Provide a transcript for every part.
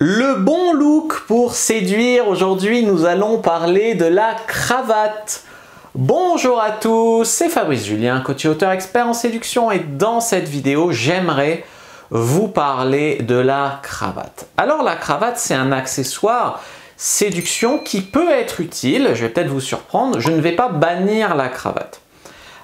Le bon look pour séduire. Aujourd'hui, nous allons parler de la cravate. Bonjour à tous, c'est Fabrice Julien, coach et auteur expert en séduction, et dans cette vidéo, j'aimerais vous parler de la cravate. Alors la cravate, c'est un accessoire séduction qui peut être utile. Je vais peut-être vous surprendre, je ne vais pas bannir la cravate.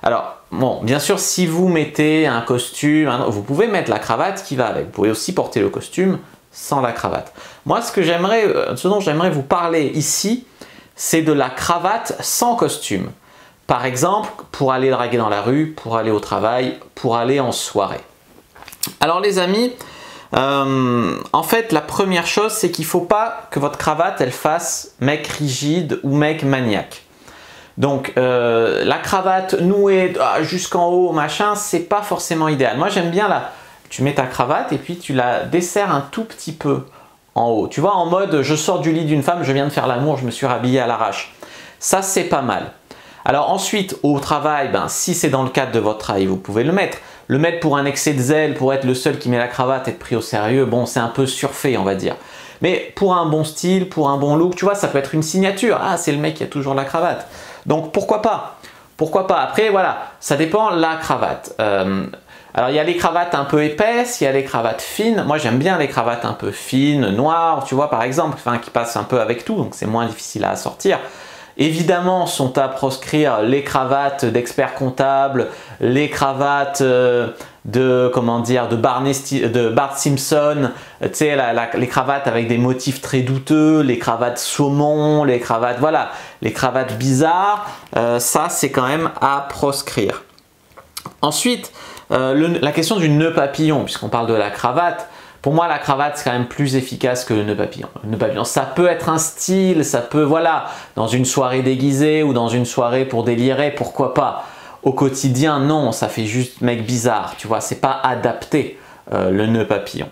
Alors, bon, bien sûr, si vous mettez un costume, vous pouvez mettre la cravate qui va avec. Vous pouvez aussi porter le costume sans la cravate. Moi, ce dont j'aimerais vous parler ici, c'est de la cravate sans costume. Par exemple, pour aller draguer dans la rue, pour aller au travail, pour aller en soirée. Alors les amis, en fait, la première chose, c'est qu'il ne faut pas que votre cravate, elle fasse mec rigide ou mec maniaque. Donc, la cravate nouée jusqu'en haut, machin, c'est pas forcément idéal. Moi, j'aime bien tu mets ta cravate et puis tu la desserres un tout petit peu en haut. Tu vois, en mode, je sors du lit d'une femme, je viens de faire l'amour, je me suis rhabillé à l'arrache. Ça, c'est pas mal. Alors ensuite, au travail, si c'est dans le cadre de votre travail, vous pouvez le mettre. Le mettre pour un excès de zèle, pour être le seul qui met la cravate, être pris au sérieux, bon, c'est un peu surfait, on va dire. Mais pour un bon style, pour un bon look, tu vois, ça peut être une signature. Ah, c'est le mec qui a toujours la cravate. Donc pourquoi pas? Pourquoi pas? Après, voilà, ça dépend la cravate. Alors il y a les cravates un peu épaisses, il y a les cravates fines. Moi j'aime bien les cravates un peu fines, noires, tu vois, par exemple, qui passent un peu avec tout, donc c'est moins difficile à assortir. Évidemment, sont à proscrire les cravates d'experts comptables, les cravates de Bart Simpson, tu sais, les cravates avec des motifs très douteux, les cravates saumon, les cravates, voilà, les cravates bizarres, ça c'est quand même à proscrire. Ensuite, la question du nœud papillon, puisqu'on parle de la cravate. Pour moi, la cravate, c'est quand même plus efficace que le nœud papillon. Le nœud papillon, ça peut être un style, ça peut, voilà, dans une soirée déguisée ou dans une soirée pour délirer, pourquoi pas. Au quotidien, non, ça fait juste mec bizarre, tu vois, c'est pas adapté, le nœud papillon.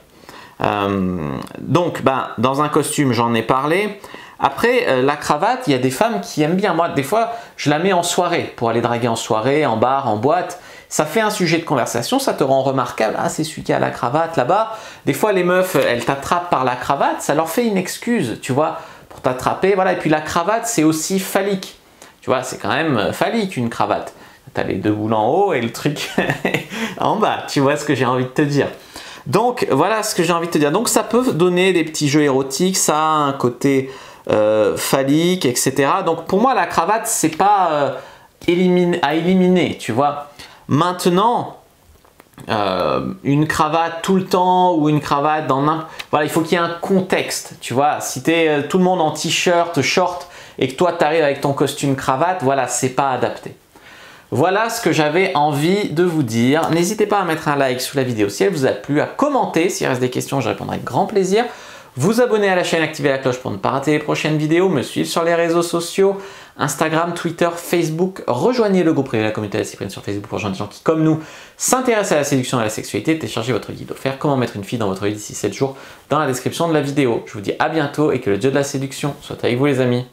Donc, dans un costume, j'en ai parlé. Après, la cravate, il y a des femmes qui aiment bien. Moi, des fois, je la mets en soirée, pour aller draguer en soirée, en bar, en boîte. Ça fait un sujet de conversation, ça te rend remarquable. Ah, c'est celui qui a la cravate là-bas. Des fois, les meufs, elles t'attrapent par la cravate, ça leur fait une excuse, tu vois, pour t'attraper. Voilà. Et puis la cravate, c'est aussi phallique. Tu vois, c'est quand même phallique une cravate. Tu as les deux boules en haut et le truc en bas. Tu vois ce que j'ai envie de te dire. Donc, voilà ce que j'ai envie de te dire. Donc, ça peut donner des petits jeux érotiques, ça a un côté phallique, etc. Donc, pour moi, la cravate, c'est pas à éliminer, tu vois. Maintenant, une cravate tout le temps ou une cravate dans n'importe... Voilà, il faut qu'il y ait un contexte, tu vois. Si tu es tout le monde en t-shirt, short et que toi tu arrives avec ton costume cravate, voilà, c'est pas adapté. Voilà ce que j'avais envie de vous dire. N'hésitez pas à mettre un like sous la vidéo si elle vous a plu, à commenter. S'il reste des questions, je répondrai avec grand plaisir. Vous abonner à la chaîne, activer la cloche pour ne pas rater les prochaines vidéos, me suivre sur les réseaux sociaux, Instagram, Twitter, Facebook. Rejoignez le groupe privé de la communauté de la Cyprine sur Facebook pour rejoindre des gens qui, comme nous, s'intéressent à la séduction et à la sexualité. Téléchargez votre guide offert Comment mettre une fille dans votre vie d'ici 7 jours dans la description de la vidéo. Je vous dis à bientôt et que le dieu de la séduction soit avec vous les amis.